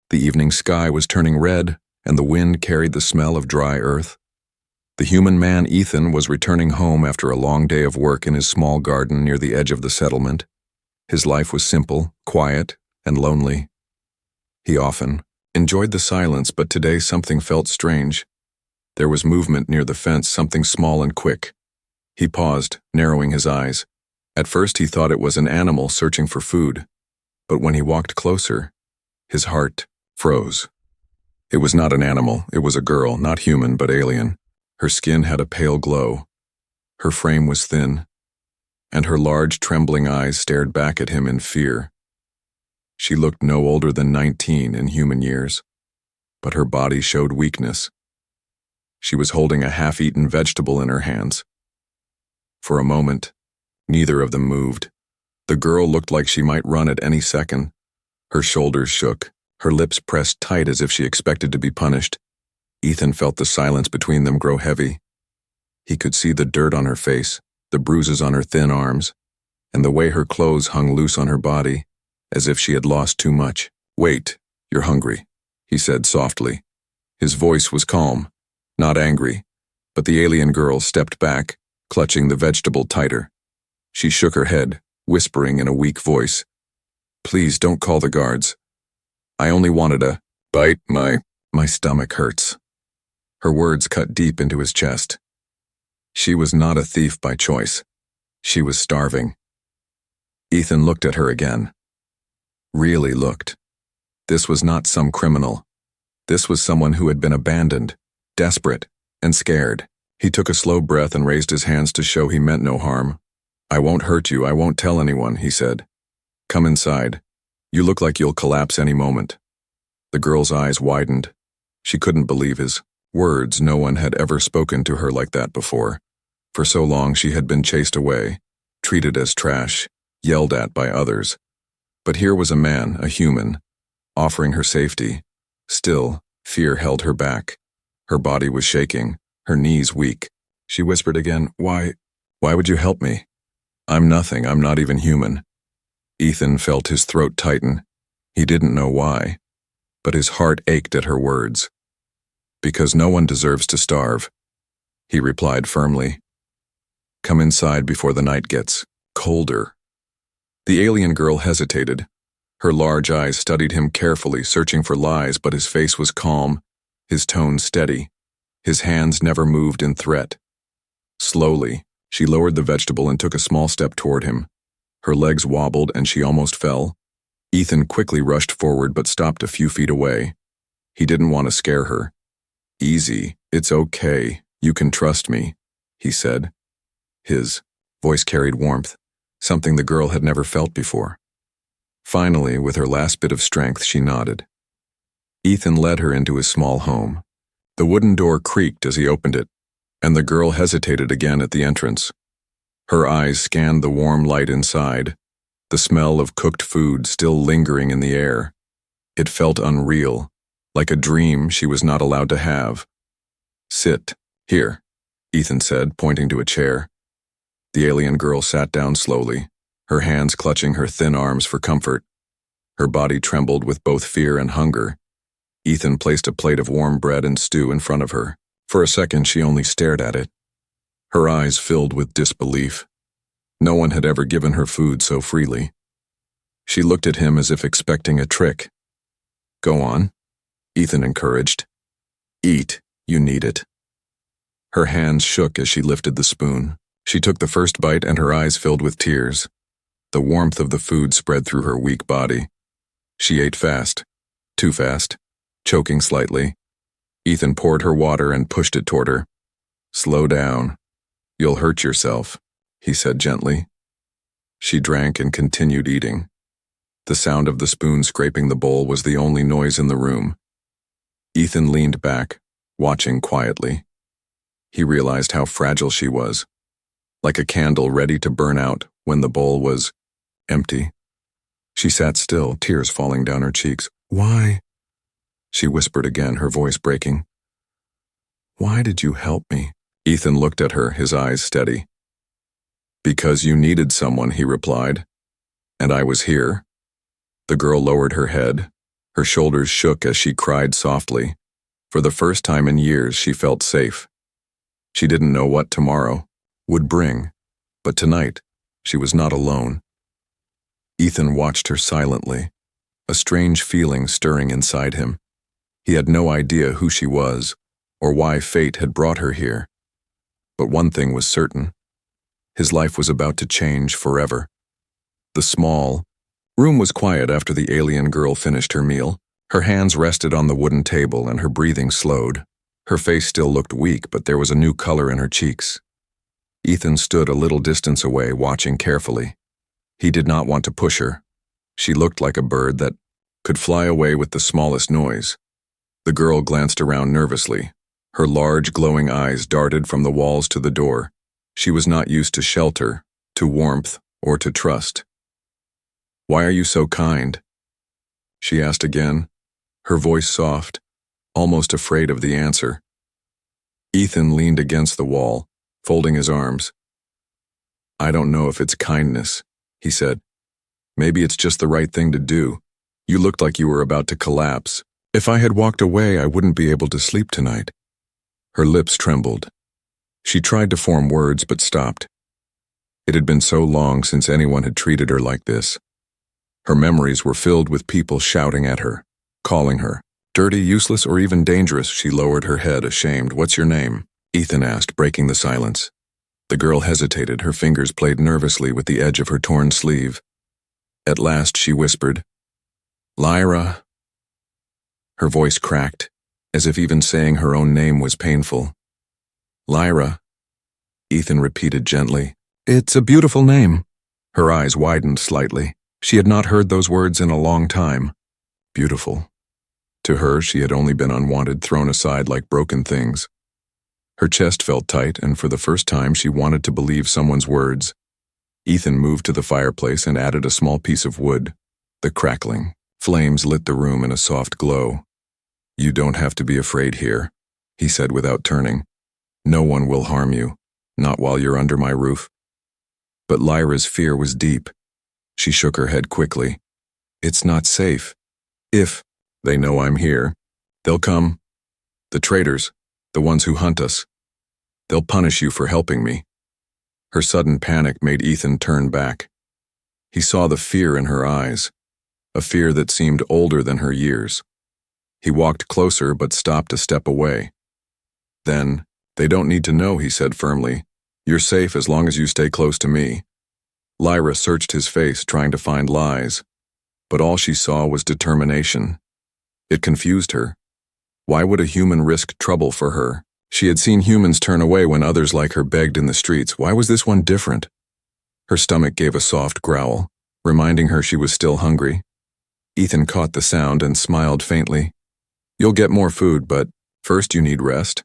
The evening sky was turning red, and the wind carried the smell of dry earth. The human man Ethan was returning home after a long day of work in his small garden near the edge of the settlement. His life was simple, quiet, and lonely. He often enjoyed the silence, but today something felt strange. There was movement near the fence, something small and quick. He paused, narrowing his eyes. At first he thought it was an animal searching for food, but when he walked closer, his heart froze. It was not an animal, it was a girl, not human but alien. Her skin had a pale glow. Her frame was thin, and her large, trembling eyes stared back at him in fear. She looked no older than 19 in human years, but her body showed weakness. She was holding a half-eaten vegetable in her hands. For a moment, neither of them moved. The girl looked like she might run at any second. Her shoulders shook, her lips pressed tight as if she expected to be punished. Ethan felt the silence between them grow heavy. He could see the dirt on her face, the bruises on her thin arms, and the way her clothes hung loose on her body, as if she had lost too much. "Wait, you're hungry," he said softly. His voice was calm, not angry, but the alien girl stepped back, clutching the vegetable tighter. She shook her head, whispering in a weak voice, "Please don't call the guards. I only wanted a bite. My stomach hurts." Her words cut deep into his chest. She was not a thief by choice. She was starving. Ethan looked at her again. Really looked. This was not some criminal. This was someone who had been abandoned, desperate, and scared. He took a slow breath and raised his hands to show he meant no harm. "I won't hurt you, I won't tell anyone," he said. "Come inside. You look like you'll collapse any moment." The girl's eyes widened. She couldn't believe his words. No one had ever spoken to her like that before. For so long she had been chased away, treated as trash, yelled at by others. But here was a man, a human, offering her safety. Still, fear held her back. Her body was shaking, her knees weak. She whispered again, Why would you help me? I'm nothing, I'm not even human." Ethan felt his throat tighten. He didn't know why, but his heart ached at her words. "Because no one deserves to starve," he replied firmly. "Come inside before the night gets colder." The alien girl hesitated. Her large eyes studied him carefully, searching for lies, but his face was calm, his tone steady. His hands never moved in threat. Slowly, she lowered the vegetable and took a small step toward him. Her legs wobbled and she almost fell. Ethan quickly rushed forward but stopped a few feet away. He didn't want to scare her. "Easy, it's okay, you can trust me," he said. His voice carried warmth, something the girl had never felt before. Finally, with her last bit of strength, she nodded. Ethan led her into his small home. The wooden door creaked as he opened it, and the girl hesitated again at the entrance. Her eyes scanned the warm light inside, the smell of cooked food still lingering in the air. It felt unreal, like a dream she was not allowed to have. "Sit here," Ethan said, pointing to a chair. The alien girl sat down slowly, her hands clutching her thin arms for comfort. Her body trembled with both fear and hunger. Ethan placed a plate of warm bread and stew in front of her. For a second, she only stared at it. Her eyes filled with disbelief. No one had ever given her food so freely. She looked at him as if expecting a trick. "Go on," Ethan encouraged. "Eat, you need it." Her hands shook as she lifted the spoon. She took the first bite and her eyes filled with tears. The warmth of the food spread through her weak body. She ate fast, too fast, choking slightly. Ethan poured her water and pushed it toward her. "Slow down. You'll hurt yourself," he said gently. She drank and continued eating. The sound of the spoon scraping the bowl was the only noise in the room. Ethan leaned back, watching quietly. He realized how fragile she was, like a candle ready to burn out when the bowl was empty. She sat still, tears falling down her cheeks. "Why?" she whispered again, her voice breaking. "Why did you help me?" Ethan looked at her, his eyes steady. "Because you needed someone," he replied. "And I was here." The girl lowered her head, Her shoulders shook as she cried softly. For the first time in years, she felt safe. She didn't know what tomorrow would bring, but tonight, she was not alone. Ethan watched her silently, a strange feeling stirring inside him. He had no idea who she was, or why fate had brought her here. But one thing was certain. His life was about to change forever. The small room was quiet after the alien girl finished her meal. Her hands rested on the wooden table and her breathing slowed. Her face still looked weak, but there was a new color in her cheeks. Ethan stood a little distance away, watching carefully. He did not want to push her. She looked like a bird that could fly away with the smallest noise. The girl glanced around nervously. Her large, glowing eyes darted from the walls to the door. She was not used to shelter, to warmth, or to trust. "Why are you so kind?" she asked again, her voice soft, almost afraid of the answer. Ethan leaned against the wall, folding his arms. "I don't know if it's kindness," he said. "Maybe it's just the right thing to do. You looked like you were about to collapse. If I had walked away, I wouldn't be able to sleep tonight." Her lips trembled. She tried to form words but stopped. It had been so long since anyone had treated her like this. Her memories were filled with people shouting at her, calling her dirty, useless, or even dangerous. She lowered her head, ashamed. "What's your name?" Ethan asked, breaking the silence. The girl hesitated. Her fingers played nervously with the edge of her torn sleeve. At last she whispered, "Lyra." Her voice cracked, as if even saying her own name was painful. "Lyra," Ethan repeated gently. "It's a beautiful name." Her eyes widened slightly. She had not heard those words in a long time. Beautiful. To her, she had only been unwanted, thrown aside like broken things. Her chest felt tight, and for the first time she wanted to believe someone's words. Ethan moved to the fireplace and added a small piece of wood. The crackling flames lit the room in a soft glow. "You don't have to be afraid here," he said without turning. "No one will harm you, not while you're under my roof." But Lyra's fear was deep. She shook her head quickly. "It's not safe. If they know I'm here, they'll come. The traitors, the ones who hunt us. They'll punish you for helping me." Her sudden panic made Ethan turn back. He saw the fear in her eyes, a fear that seemed older than her years. He walked closer but stopped a step away. Then, "They don't need to know," he said firmly. "You're safe as long as you stay close to me." Lyra searched his face, trying to find lies, but all she saw was determination. It confused her. Why would a human risk trouble for her? She had seen humans turn away when others like her begged in the streets. Why was this one different? Her stomach gave a soft growl, reminding her she was still hungry. Ethan caught the sound and smiled faintly. "You'll get more food, but first you need rest."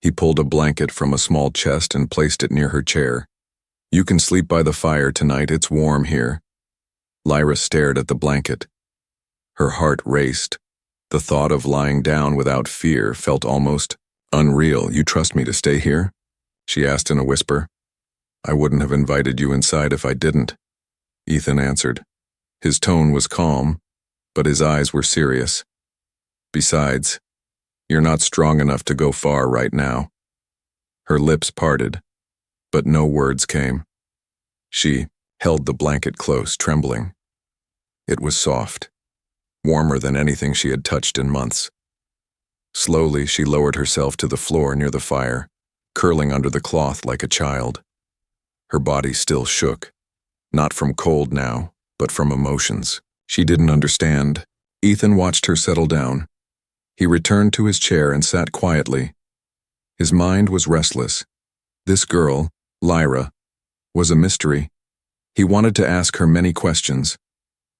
He pulled a blanket from a small chest and placed it near her chair. "You can sleep by the fire tonight, it's warm here." Lyra stared at the blanket. Her heart raced. The thought of lying down without fear felt almost unreal. "You trust me to stay here?" she asked in a whisper. "I wouldn't have invited you inside if I didn't," Ethan answered. His tone was calm, but his eyes were serious. "Besides, you're not strong enough to go far right now." Her lips parted, but no words came. She held the blanket close, trembling. It was soft, warmer than anything she had touched in months. Slowly, she lowered herself to the floor near the fire, curling under the cloth like a child. Her body still shook, not from cold now, but from emotions she didn't understand. Ethan watched her settle down. He returned to his chair and sat quietly. His mind was restless. This girl, Lyra, was a mystery. He wanted to ask her many questions.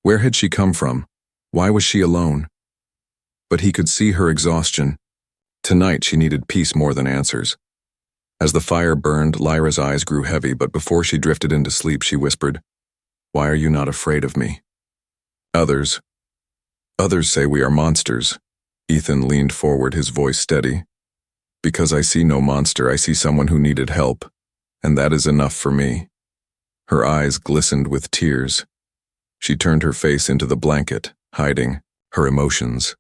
Where had she come from? Why was she alone? But he could see her exhaustion. Tonight she needed peace more than answers. As the fire burned, Lyra's eyes grew heavy, but before she drifted into sleep, she whispered, "Why are you not afraid of me?" Others say we are monsters." Ethan leaned forward, his voice steady. "Because I see no monster, I see someone who needed help, and that is enough for me." Her eyes glistened with tears. She turned her face into the blanket, hiding. her emotions.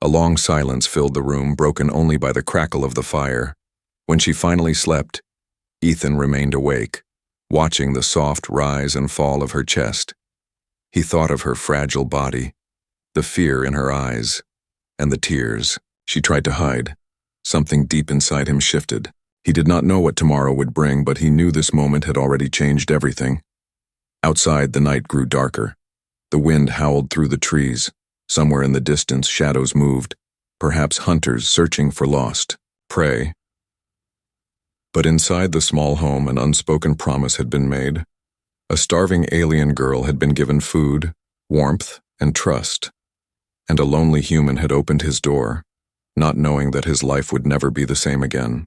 A long silence filled the room, broken only by the crackle of the fire. When she finally slept, Ethan remained awake, watching the soft rise and fall of her chest. He thought of her fragile body, the fear in her eyes, and the tears she tried to hide. Something deep inside him shifted. He did not know what tomorrow would bring, but he knew this moment had already changed everything. Outside, the night grew darker. The wind howled through the trees. Somewhere in the distance, shadows moved, perhaps hunters searching for lost prey. But inside the small home, an unspoken promise had been made. A starving alien girl had been given food, warmth, and trust, and a lonely human had opened his door, not knowing that his life would never be the same again.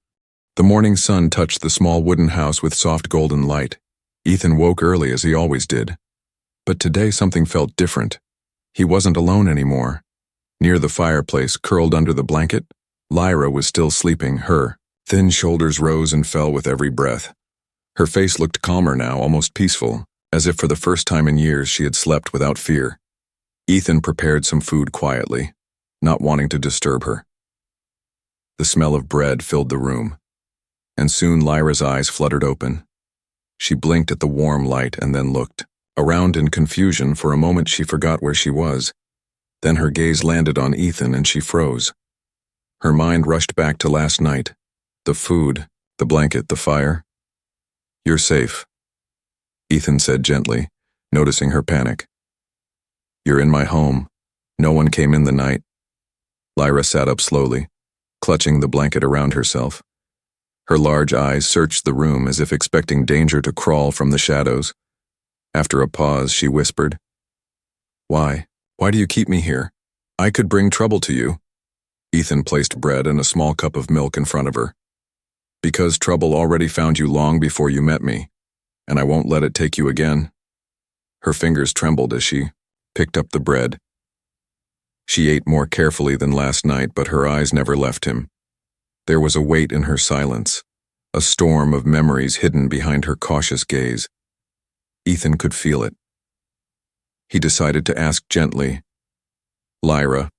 The morning sun touched the small wooden house with soft golden light. Ethan woke early as he always did. But today something felt different. He wasn't alone anymore. Near the fireplace, curled under the blanket, Lyra was still sleeping. Her thin shoulders rose and fell with every breath. Her face looked calmer now, almost peaceful, as if for the first time in years she had slept without fear. Ethan prepared some food quietly, not wanting to disturb her. The smell of bread filled the room, and soon Lyra's eyes fluttered open. She blinked at the warm light and then looked around in confusion. For a moment she forgot where she was. Then her gaze landed on Ethan and she froze. Her mind rushed back to last night. The food, the blanket, the fire. "You're safe," Ethan said gently, noticing her panic. "You're in my home. No one came in the night." Lyra sat up slowly, clutching the blanket around herself. Her large eyes searched the room as if expecting danger to crawl from the shadows. After a pause, she whispered, "Why? Why do you keep me here? I could bring trouble to you." Ethan placed bread and a small cup of milk in front of her. "Because trouble already found you long before you met me, and I won't let it take you again." Her fingers trembled as she picked up the bread. She ate more carefully than last night, but her eyes never left him. There was a weight in her silence, a storm of memories hidden behind her cautious gaze. Ethan could feel it. He decided to ask gently, "Lyra,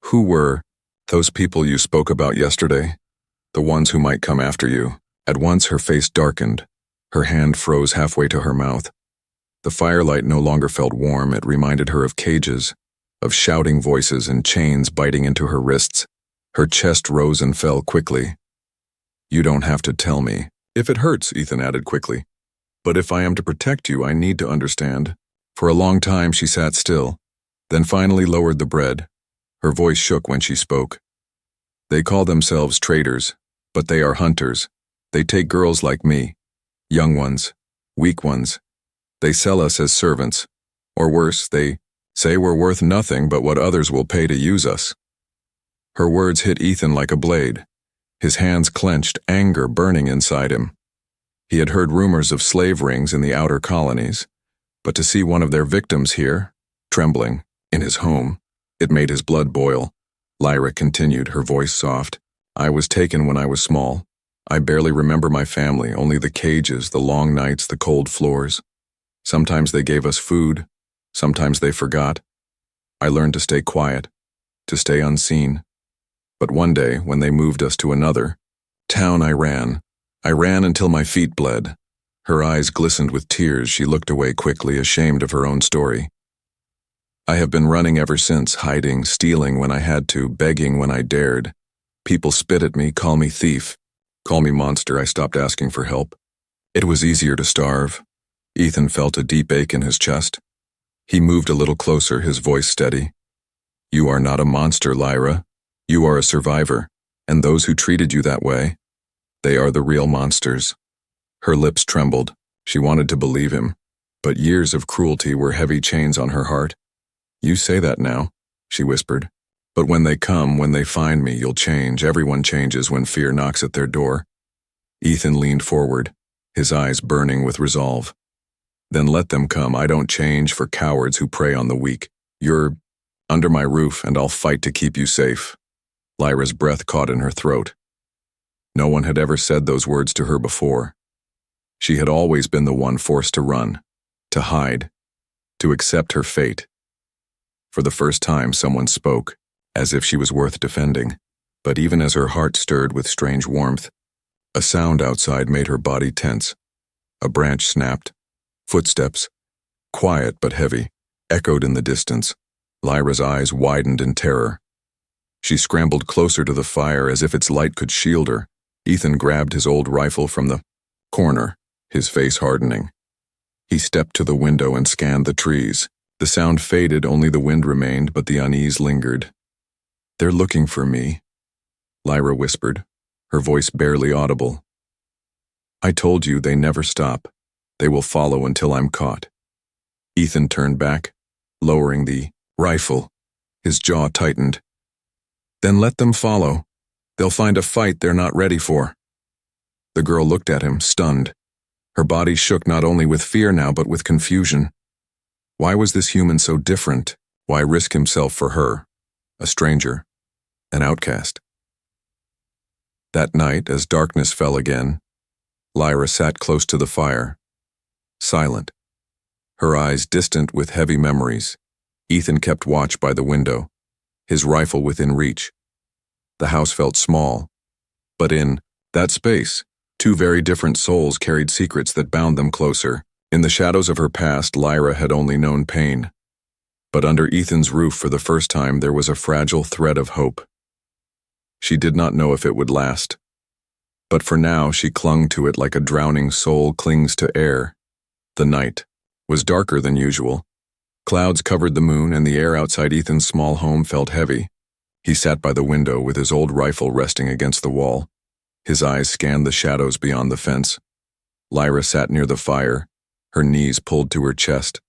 who were those people you spoke about yesterday? The ones who might come after you?" At once her face darkened. Her hand froze halfway to her mouth. The firelight no longer felt warm. It reminded her of cages, of shouting voices and chains biting into her wrists. Her chest rose and fell quickly. "You don't have to tell me. If it hurts," Ethan added quickly. "But if I am to protect you, I need to understand." For a long time she sat still, then finally lowered the bread. Her voice shook when she spoke. "They call themselves traders, but they are hunters. They take girls like me, young ones, weak ones. They sell us as servants, or worse, they say we're worth nothing but what others will pay to use us." Her words hit Ethan like a blade. His hands clenched, anger burning inside him. He had heard rumors of slave rings in the outer colonies, but to see one of their victims here, trembling, in his home, it made his blood boil. Lyra continued, her voice soft. "I was taken when I was small. I barely remember my family, only the cages, the long nights, the cold floors. Sometimes they gave us food, sometimes they forgot. I learned to stay quiet, to stay unseen. But one day, when they moved us to another town, I ran. I ran until my feet bled." Her eyes glistened with tears. She looked away quickly, ashamed of her own story. "I have been running ever since, hiding, stealing when I had to, begging when I dared. People spit at me, call me thief, call me monster. I stopped asking for help. It was easier to starve." Ethan felt a deep ache in his chest. He moved a little closer, his voice steady. "You are not a monster, Lyra. You are a survivor, and those who treated you that way, they are the real monsters." Her lips trembled. She wanted to believe him, but years of cruelty were heavy chains on her heart. "You say that now," she whispered. "But when they come, when they find me, you'll change. Everyone changes when fear knocks at their door." Ethan leaned forward, his eyes burning with resolve. "Then let them come. I don't change for cowards who prey on the weak. You're under my roof, and I'll fight to keep you safe." Lyra's breath caught in her throat. No one had ever said those words to her before. She had always been the one forced to run, to hide, to accept her fate. For the first time, someone spoke, as if she was worth defending. But even as her heart stirred with strange warmth, a sound outside made her body tense. A branch snapped. Footsteps, quiet but heavy, echoed in the distance. Lyra's eyes widened in terror. She scrambled closer to the fire as if its light could shield her. Ethan grabbed his old rifle from the corner, his face hardening. He stepped to the window and scanned the trees. The sound faded, only the wind remained, but the unease lingered. "They're looking for me," Lyra whispered, her voice barely audible. "I told you they never stop. They will follow until I'm caught." Ethan turned back, lowering the rifle. His jaw tightened. "Then let them follow. They'll find a fight they're not ready for." The girl looked at him, stunned. Her body shook not only with fear now, but with confusion. Why was this human so different? Why risk himself for her? A stranger, an outcast. That night, as darkness fell again, Lyra sat close to the fire, silent, her eyes distant with heavy memories. Ethan kept watch by the window, his rifle within reach. The house felt small, but in that space, two very different souls carried secrets that bound them closer. In the shadows of her past, Lyra had only known pain. But under Ethan's roof for the first time, there was a fragile thread of hope. She did not know if it would last. But for now, she clung to it like a drowning soul clings to air. The night was darker than usual. Clouds covered the moon, and the air outside Ethan's small home felt heavy. He sat by the window with his old rifle resting against the wall. His eyes scanned the shadows beyond the fence. Lyra sat near the fire, her knees pulled to her chest,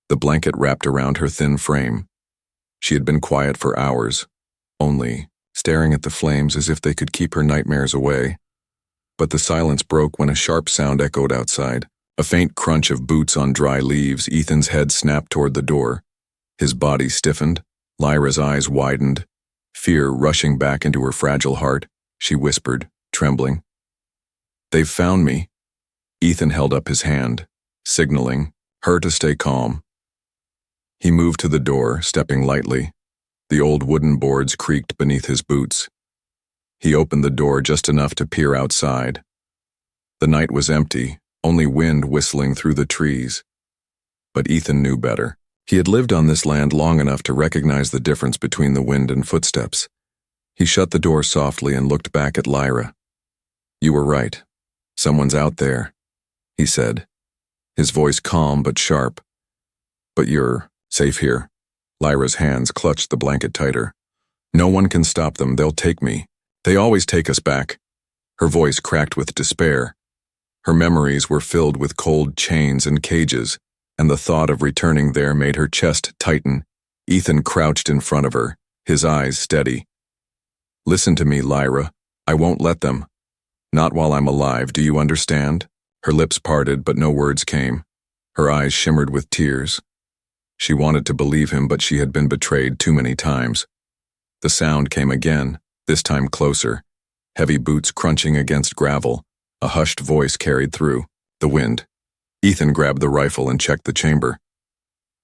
the blanket wrapped around her thin frame. She had been quiet for hours, only staring at the flames as if they could keep her nightmares away. But the silence broke when a sharp sound echoed outside. A faint crunch of boots on dry leaves. Ethan's head snapped toward the door. His body stiffened. Lyra's eyes widened, fear rushing back into her fragile heart. She whispered, trembling, "They've found me." Ethan held up his hand, signaling her to stay calm. He moved to the door, stepping lightly. The old wooden boards creaked beneath his boots. He opened the door just enough to peer outside. The night was empty, only wind whistling through the trees. But Ethan knew better. He had lived on this land long enough to recognize the difference between the wind and footsteps. He shut the door softly and looked back at Lyra. "You were right. Someone's out there," he said, his voice calm but sharp. "But you're safe here." Lyra's hands clutched the blanket tighter. "No one can stop them. They'll take me. They always take us back." Her voice cracked with despair. Her memories were filled with cold chains and cages, and the thought of returning there made her chest tighten. Ethan crouched in front of her, his eyes steady. "Listen to me, Lyra. I won't let them. Not while I'm alive, do you understand?" Her lips parted, but no words came. Her eyes shimmered with tears. She wanted to believe him, but she had been betrayed too many times. The sound came again, this time closer. Heavy boots crunching against gravel. A hushed voice carried through the wind. Ethan grabbed the rifle and checked the chamber.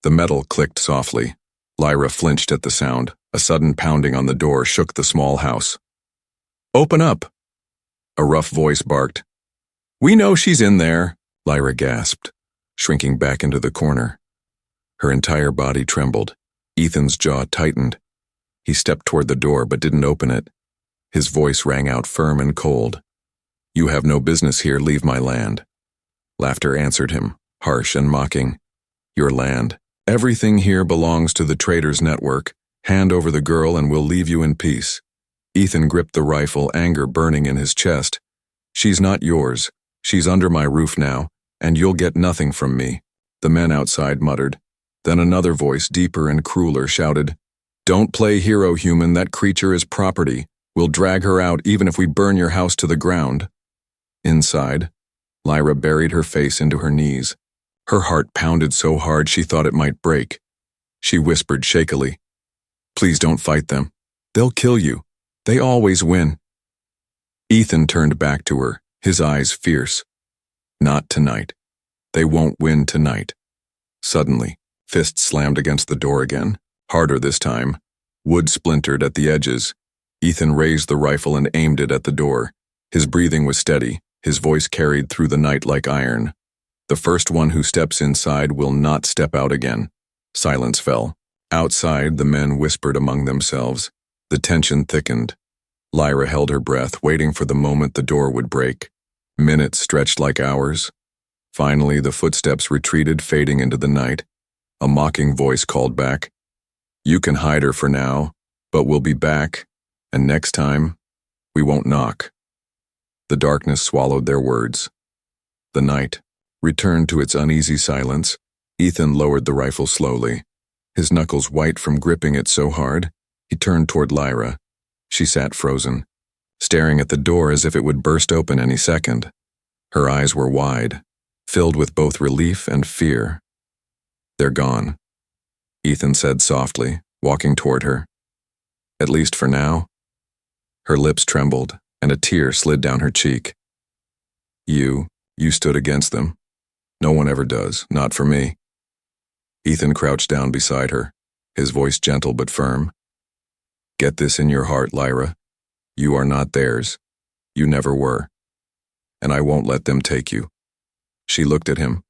The metal clicked softly. Lyra flinched at the sound. A sudden pounding on the door shook the small house. "Open up!" A rough voice barked. "We know she's in there," Lyra gasped, shrinking back into the corner. Her entire body trembled. Ethan's jaw tightened. He stepped toward the door but didn't open it. His voice rang out firm and cold. "You have no business here. Leave my land." Laughter answered him, harsh and mocking. "Your land. Everything here belongs to the Traders Network. Hand over the girl and we'll leave you in peace." Ethan gripped the rifle, anger burning in his chest. "She's not yours. She's under my roof now, and you'll get nothing from me," the men outside muttered. Then another voice, deeper and crueler, shouted, "Don't play hero, human. That creature is property. We'll drag her out even if we burn your house to the ground." Inside, Lyra buried her face into her knees. Her heart pounded so hard she thought it might break. She whispered shakily, "Please don't fight them. They'll kill you. They always win." Ethan turned back to her, his eyes fierce. "Not tonight. They won't win tonight." Suddenly, fists slammed against the door again, Harder this time. Wood splintered at the edges. Ethan raised the rifle and aimed it at the door. His breathing was steady, his voice carried through the night like iron. The first one who steps inside will not step out again. Silence fell. Outside, the men whispered among themselves. The tension thickened. Lyra held her breath, waiting for the moment the door would break. Minutes stretched like hours. Finally, the footsteps retreated, fading into the night. A mocking voice called back. "You can hide her for now, but we'll be back, and next time, we won't knock." The darkness swallowed their words. The night returned to its uneasy silence. Ethan lowered the rifle slowly. His knuckles white from gripping it so hard, he turned toward Lyra. She sat frozen, staring at the door as if it would burst open any second. Her eyes were wide, filled with both relief and fear. "They're gone," Ethan said softly, walking toward her. "At least for now." Her lips trembled, and a tear slid down her cheek. You stood against them. No one ever does, not for me." Ethan crouched down beside her, his voice gentle but firm. "Get this in your heart, Lyra. You are not theirs. You never were. And I won't let them take you." She looked at him,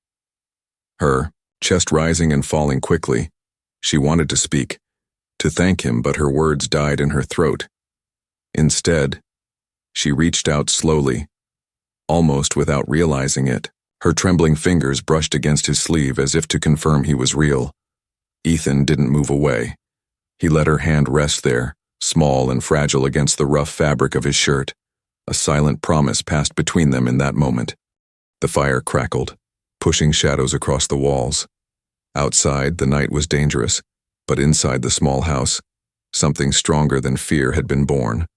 her chest rising and falling quickly. She wanted to speak, to thank him, but her words died in her throat. Instead, she reached out slowly, almost without realizing it. Her trembling fingers brushed against his sleeve as if to confirm he was real. Ethan didn't move away. He let her hand rest there, small and fragile against the rough fabric of his shirt. A silent promise passed between them in that moment. The fire crackled, pushing shadows across the walls. Outside, the night was dangerous, but inside the small house, something stronger than fear had been born.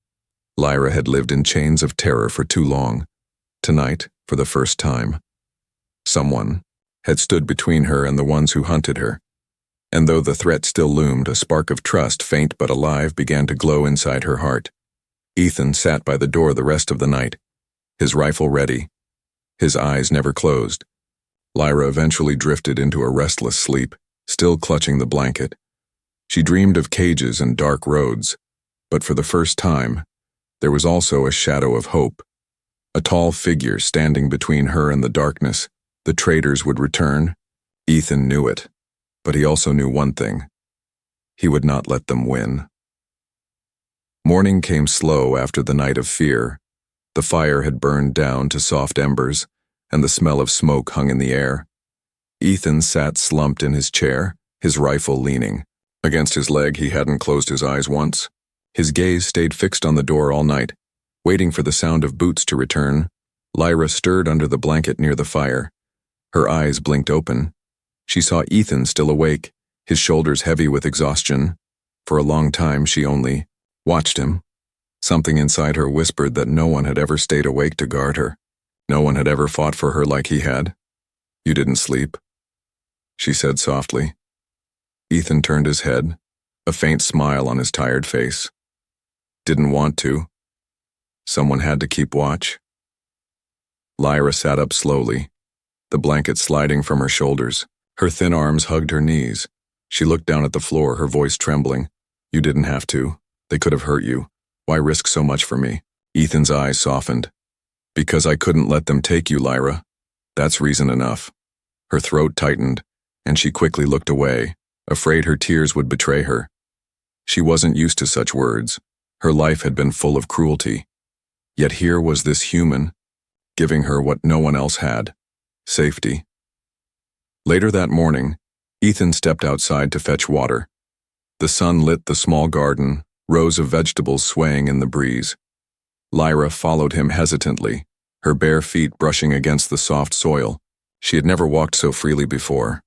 Lyra had lived in chains of terror for too long. Tonight, for the first time, someone had stood between her and the ones who hunted her. And though the threat still loomed, a spark of trust, faint but alive, began to glow inside her heart. Ethan sat by the door the rest of the night, his rifle ready. His eyes never closed. Lyra eventually drifted into a restless sleep, still clutching the blanket. She dreamed of cages and dark roads, but for the first time, there was also a shadow of hope. A tall figure standing between her and the darkness. The traitors would return. Ethan knew it, but he also knew one thing. He would not let them win. Morning came slow after the night of fear. The fire had burned down to soft embers, and the smell of smoke hung in the air. Ethan sat slumped in his chair, his rifle leaning. Against his leg, he hadn't closed his eyes once. His gaze stayed fixed on the door all night, waiting for the sound of boots to return. Lyra stirred under the blanket near the fire. Her eyes blinked open. She saw Ethan still awake, his shoulders heavy with exhaustion. For a long time, she only watched him. Something inside her whispered that no one had ever stayed awake to guard her. No one had ever fought for her like he had. "You didn't sleep," she said softly. Ethan turned his head, a faint smile on his tired face. "Didn't want to. Someone had to keep watch." Lyra sat up slowly, the blanket sliding from her shoulders. Her thin arms hugged her knees. She looked down at the floor, her voice trembling. "You didn't have to. They could have hurt you. Why risk so much for me?" Ethan's eyes softened. "Because I couldn't let them take you, Lyra. That's reason enough." Her throat tightened, and she quickly looked away, afraid her tears would betray her. She wasn't used to such words. Her life had been full of cruelty. Yet here was this human, giving her what no one else had: safety. Later that morning, Ethan stepped outside to fetch water. The sun lit the small garden, rows of vegetables swaying in the breeze. Lyra followed him hesitantly, her bare feet brushing against the soft soil. She had never walked so freely before,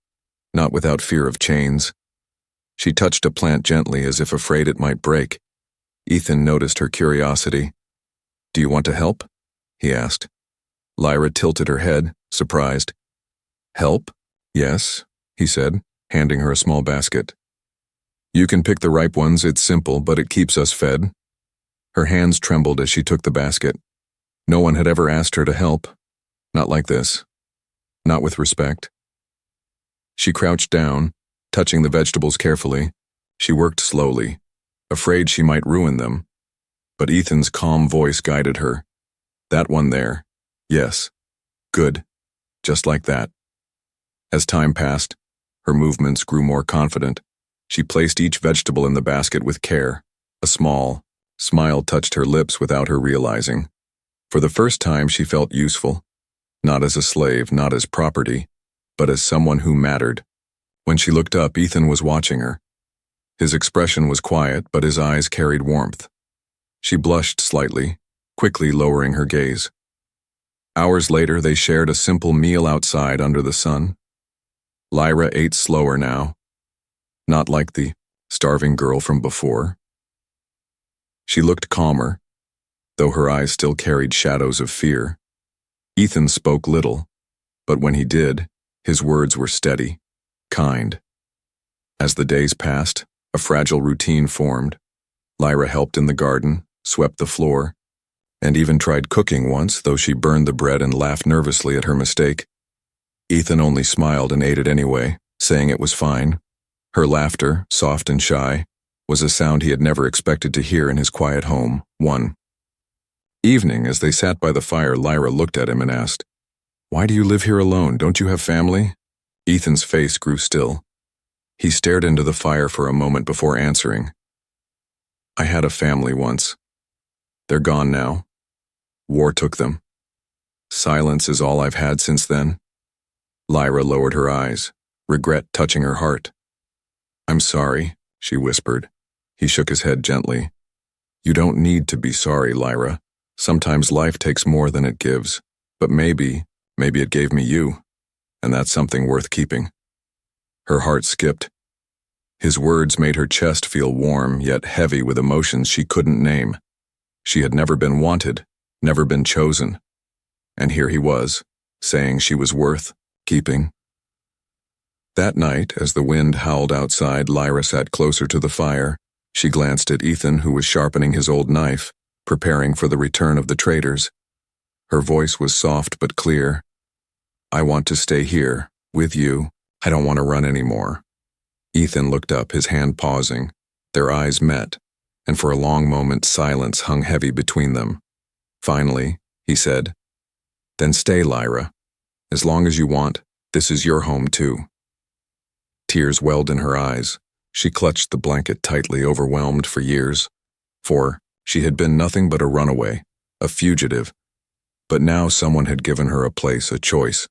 not without fear of chains. She touched a plant gently as if afraid it might break. Ethan noticed her curiosity. "Do you want to help?" he asked. Lyra tilted her head, surprised. "Help?" "Yes," he said, handing her a small basket. "You can pick the ripe ones, it's simple, but it keeps us fed." Her hands trembled as she took the basket. No one had ever asked her to help. Not like this. Not with respect. She crouched down, touching the vegetables carefully. She worked slowly, afraid she might ruin them, but Ethan's calm voice guided her. That one there. Yes. Good. Just like that. As time passed, her movements grew more confident. She placed each vegetable in the basket with care. A small smile touched her lips without her realizing. For the first time, she felt useful. Not as a slave, not as property, but as someone who mattered. When she looked up, Ethan was watching her. His expression was quiet, but his eyes carried warmth. She blushed slightly, quickly lowering her gaze. Hours later, they shared a simple meal outside under the sun. Lyra ate slower now, not like the starving girl from before. She looked calmer, though her eyes still carried shadows of fear. Ethan spoke little, but when he did, his words were steady, kind. As the days passed, a fragile routine formed. Lyra helped in the garden, swept the floor, and even tried cooking once, though she burned the bread and laughed nervously at her mistake. Ethan only smiled and ate it anyway, saying it was fine. Her laughter, soft and shy, was a sound he had never expected to hear in his quiet home. One evening, as they sat by the fire, Lyra looked at him and asked, "Why do you live here alone? Don't you have family?" Ethan's face grew still. He stared into the fire for a moment before answering. "I had a family once. They're gone now. War took them. Silence is all I've had since then." Lyra lowered her eyes, regret touching her heart. "I'm sorry," she whispered. He shook his head gently. "You don't need to be sorry, Lyra. Sometimes life takes more than it gives, but maybe it gave me you, and that's something worth keeping." Her heart skipped. His words made her chest feel warm, yet heavy with emotions she couldn't name. She had never been wanted, never been chosen. And here he was, saying she was worth keeping. That night, as the wind howled outside, Lyra sat closer to the fire. She glanced at Ethan, who was sharpening his old knife, preparing for the return of the traders. Her voice was soft but clear. "I want to stay here, with you. I don't want to run anymore." Ethan looked up, his hand pausing. Their eyes met, and for a long moment silence hung heavy between them. Finally, he said, "Then stay, Lyra. As long as you want, this is your home too." Tears welled in her eyes. She clutched the blanket tightly, overwhelmed for years. For she had been nothing but a runaway, a fugitive. But now someone had given her a place, a choice.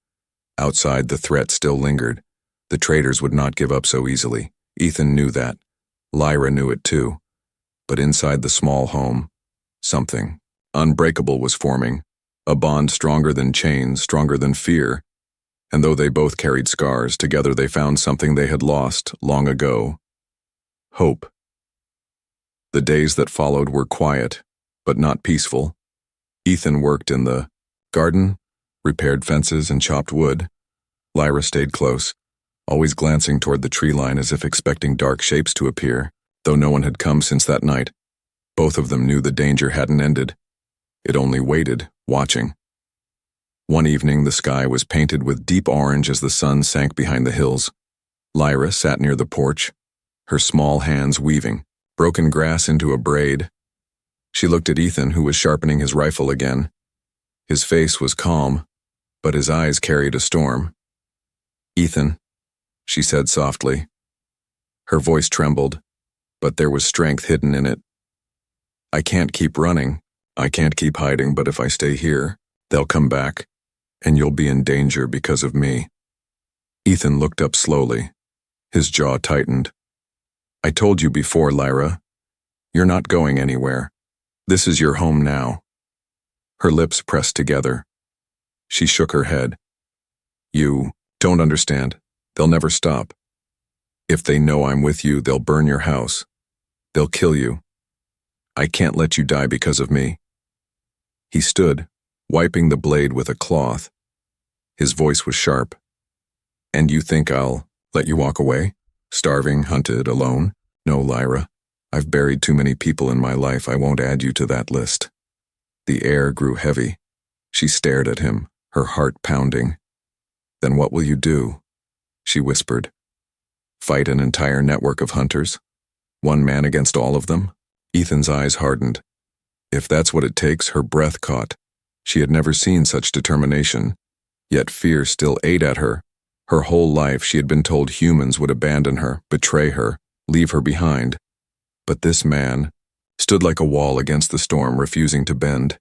Outside, the threat still lingered. The traders would not give up so easily. Ethan knew that. Lyra knew it too. But inside the small home, something unbreakable was forming, a bond stronger than chains, stronger than fear. And though they both carried scars, together they found something they had lost long ago: hope. The days that followed were quiet, but not peaceful. Ethan worked in the garden, repaired fences, and chopped wood. Lyra stayed close, always glancing toward the tree line as if expecting dark shapes to appear, though no one had come since that night. Both of them knew the danger hadn't ended. It only waited, watching. One evening, the sky was painted with deep orange as the sun sank behind the hills. Lyra sat near the porch, her small hands weaving broken grass into a braid. She looked at Ethan, who was sharpening his rifle again. His face was calm, but his eyes carried a storm. "Ethan," she said softly. Her voice trembled, but there was strength hidden in it. "I can't keep running. I can't keep hiding, but if I stay here, they'll come back, and you'll be in danger because of me." Ethan looked up slowly. His jaw tightened. "I told you before, Lyra. You're not going anywhere. This is your home now." Her lips pressed together. She shook her head. "You don't understand. They'll never stop. If they know I'm with you, they'll burn your house. They'll kill you. I can't let you die because of me." He stood, wiping the blade with a cloth. His voice was sharp. "And you think I'll let you walk away? Starving, hunted, alone? No, Lyra. I've buried too many people in my life. I won't add you to that list." The air grew heavy. She stared at him, her heart pounding. "Then what will you do?" she whispered. "Fight an entire network of hunters? One man against all of them? Ethan's eyes hardened. If that's what it takes, her breath caught. She had never seen such determination, yet fear still ate at her. Her whole life she had been told humans would abandon her, betray her, leave her behind. But this man stood like a wall against the storm, refusing to bend.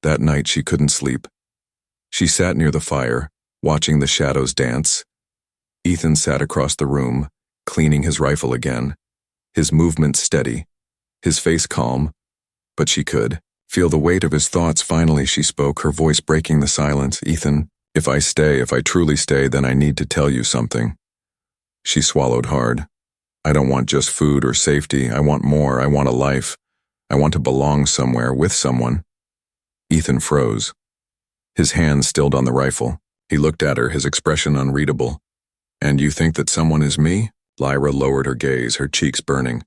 That night she couldn't sleep. She sat near the fire, watching the shadows dance. Ethan sat across the room, cleaning his rifle again, his movements steady, his face calm, but she could feel the weight of his thoughts. Finally she spoke, her voice breaking the silence. "Ethan, if I truly stay, then I need to tell you something." She swallowed hard. "I don't want just food or safety. I want more. I want a life. I want to belong somewhere with someone." Ethan froze. His hands stilled on the rifle. He looked at her, his expression unreadable. "And you think that someone is me?" Lyra lowered her gaze, her cheeks burning.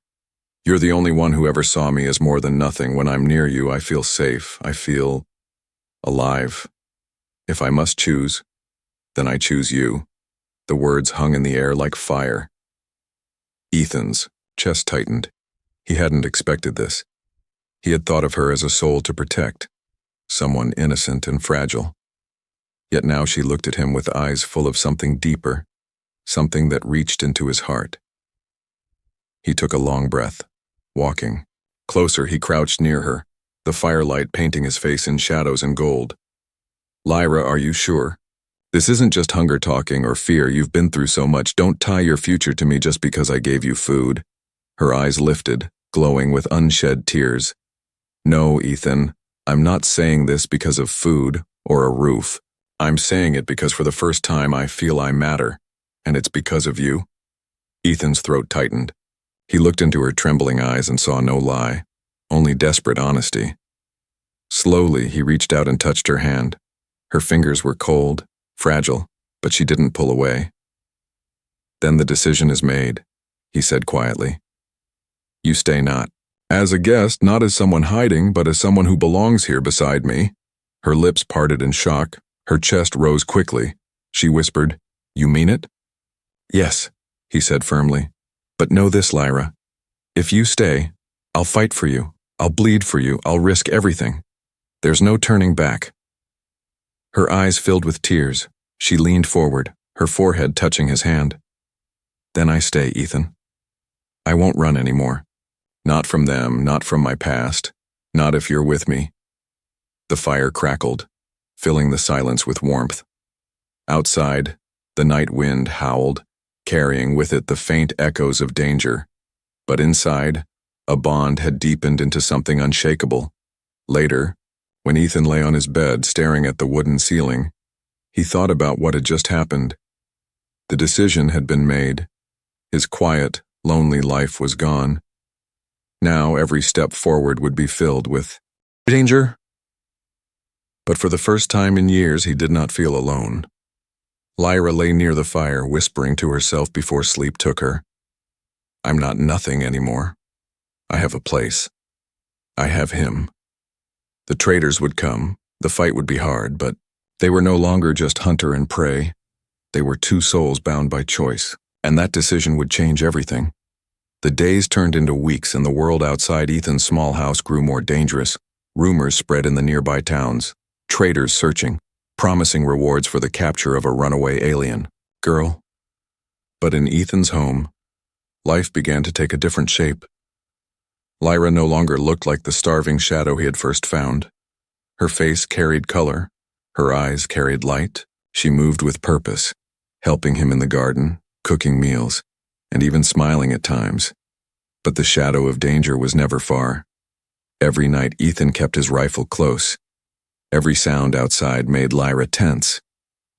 "You're the only one who ever saw me as more than nothing. When I'm near you, I feel safe. I feel alive. If I must choose, then I choose you." The words hung in the air like fire. Ethan's chest tightened. He hadn't expected this. He had thought of her as a soul to protect, someone innocent and fragile. Yet now she looked at him with eyes full of something deeper, something that reached into his heart. He took a long breath, walking. Closer, he crouched near her, the firelight painting his face in shadows and gold. "Lyra, are you sure? This isn't just hunger talking or fear. You've been through so much. Don't tie your future to me just because I gave you food." Her eyes lifted, glowing with unshed tears. "No, Ethan, I'm not saying this because of food or a roof. I'm saying it because for the first time I feel I matter, and it's because of you." Ethan's throat tightened. He looked into her trembling eyes and saw no lie, only desperate honesty. Slowly, he reached out and touched her hand. Her fingers were cold, fragile, but she didn't pull away. "Then the decision is made," he said quietly. "You stay not as a guest, not as someone hiding, but as someone who belongs here beside me." Her lips parted in shock. Her chest rose quickly. She whispered, "You mean it?" "Yes," he said firmly. "But know this, Lyra. If you stay, I'll fight for you. I'll bleed for you. I'll risk everything. There's no turning back." Her eyes filled with tears. She leaned forward, her forehead touching his hand. "Then I stay, Ethan. I won't run anymore. Not from them, not from my past. Not if you're with me." The fire crackled, filling the silence with warmth. Outside, the night wind howled, carrying with it the faint echoes of danger. But inside, a bond had deepened into something unshakable. Later, when Ethan lay on his bed staring at the wooden ceiling, he thought about what had just happened. The decision had been made. His quiet, lonely life was gone. Now every step forward would be filled with danger. But for the first time in years, he did not feel alone. Lyra lay near the fire, whispering to herself before sleep took her. "I'm not nothing anymore. I have a place. I have him." The traders would come, the fight would be hard, but they were no longer just hunter and prey. They were two souls bound by choice, and that decision would change everything. The days turned into weeks, and the world outside Ethan's small house grew more dangerous. Rumors spread in the nearby towns, traders searching, promising rewards for the capture of a runaway alien girl. But in Ethan's home, life began to take a different shape. Lyra no longer looked like the starving shadow he had first found. Her face carried color, her eyes carried light. She moved with purpose, helping him in the garden, cooking meals, and even smiling at times. But the shadow of danger was never far. Every night Ethan kept his rifle close. Every sound outside made Lyra tense.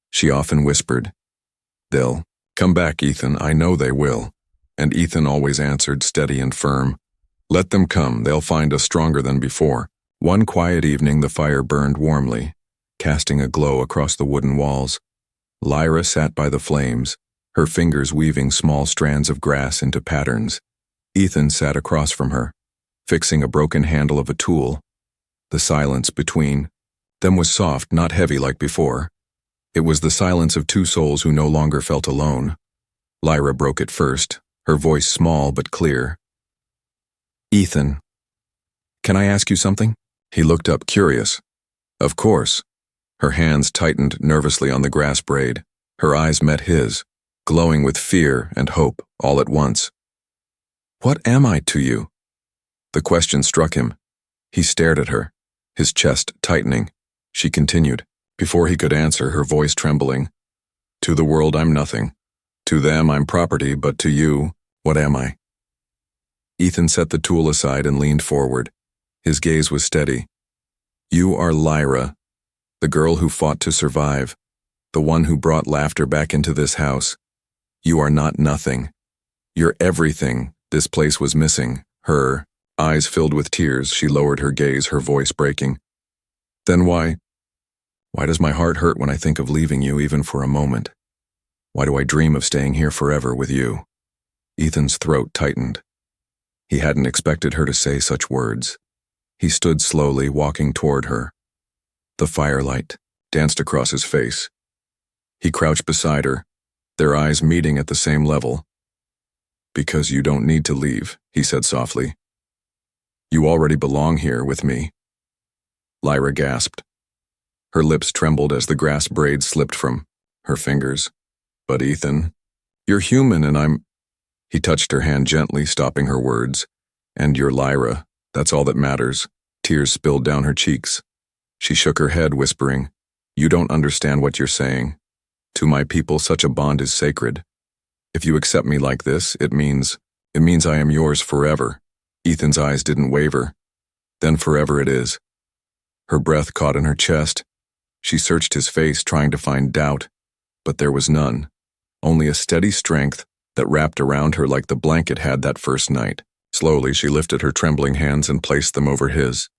She often whispered, "They'll come back, Ethan, I know they will." And Ethan always answered, steady and firm, "Let them come, they'll find us stronger than before." One quiet evening the fire burned warmly, casting a glow across the wooden walls. Lyra sat by the flames, her fingers weaving small strands of grass into patterns. Ethan sat across from her, fixing a broken handle of a tool. The silence between them was soft, not heavy like before. It was the silence of two souls who no longer felt alone. Lyra broke it first, her voice small but clear. Ethan, can I ask you something? He looked up, curious. Of course. Her hands tightened nervously on the grass braid. Her eyes met his, glowing with fear and hope all at once. What am I to you? The question struck him. He stared at her, his chest tightening. She continued, before he could answer, her voice trembling. To the world I'm nothing. To them I'm property, but to you, what am I? Ethan set the tool aside and leaned forward. His gaze was steady. You are Lyra, the girl who fought to survive, the one who brought laughter back into this house. You are not nothing. You're everything this place was missing. Her eyes filled with tears, she lowered her gaze, her voice breaking. Then why does my heart hurt when I think of leaving you even for a moment? Why do I dream of staying here forever with you? Ethan's throat tightened. He hadn't expected her to say such words. He stood slowly, walking toward her. The firelight danced across his face. He crouched beside her, their eyes meeting at the same level. Because you don't need to leave, he said softly. You already belong here with me. Lyra gasped. Her lips trembled as the grass braid slipped from her fingers. But Ethan, you're human and I'm... He touched her hand gently, stopping her words. And you're Lyra, that's all that matters. Tears spilled down her cheeks. She shook her head, whispering, You don't understand what you're saying. To my people, such a bond is sacred. If you accept me like this, it means I am yours forever. Ethan's eyes didn't waver. Then forever it is. Her breath caught in her chest. She searched his face, trying to find doubt, but there was none. Only a steady strength that wrapped around her like the blanket had that first night. Slowly, she lifted her trembling hands and placed them over his.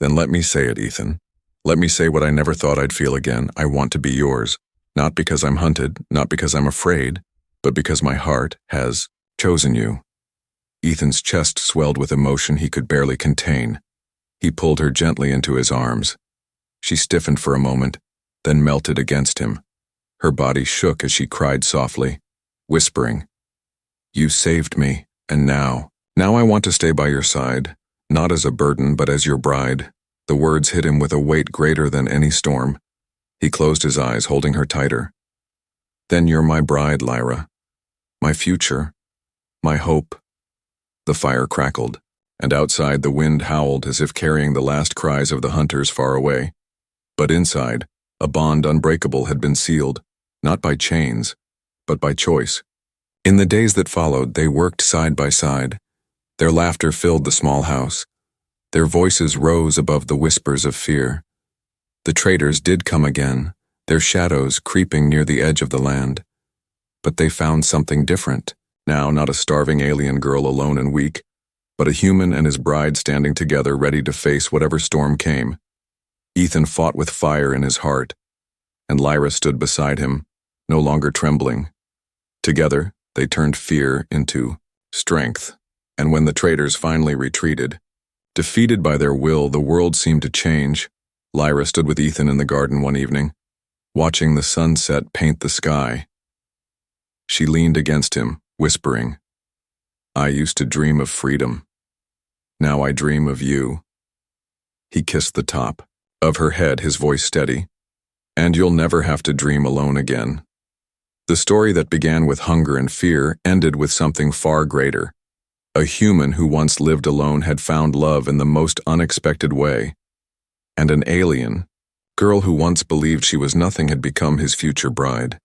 Then let me say it, Ethan. Let me say what I never thought I'd feel again. I want to be yours. Not because I'm hunted, not because I'm afraid, but because my heart has chosen you. Ethan's chest swelled with emotion he could barely contain. He pulled her gently into his arms. She stiffened for a moment, then melted against him. Her body shook as she cried softly, whispering, You saved me, and now I want to stay by your side, not as a burden but as your bride. The words hit him with a weight greater than any storm. He closed his eyes, holding her tighter. Then you're my bride, Lyra. My future. My hope. The fire crackled, and outside the wind howled as if carrying the last cries of the hunters far away. But inside, a bond unbreakable had been sealed, not by chains, but by choice. In the days that followed, they worked side by side. Their laughter filled the small house. Their voices rose above the whispers of fear. The traders did come again, their shadows creeping near the edge of the land. But they found something different. Now not a starving alien girl alone and weak, but a human and his bride standing together ready to face whatever storm came. Ethan fought with fire in his heart, and Lyra stood beside him, no longer trembling. Together, they turned fear into strength. And when the traders finally retreated, defeated by their will, the world seemed to change. Lyra stood with Ethan in the garden one evening, watching the sunset paint the sky. She leaned against him, whispering, I used to dream of freedom. Now I dream of you. He kissed the top of her head, his voice steady. And you'll never have to dream alone again. The story that began with hunger and fear ended with something far greater. A human who once lived alone had found love in the most unexpected way. And an alien, girl who once believed she was nothing, had become his future bride.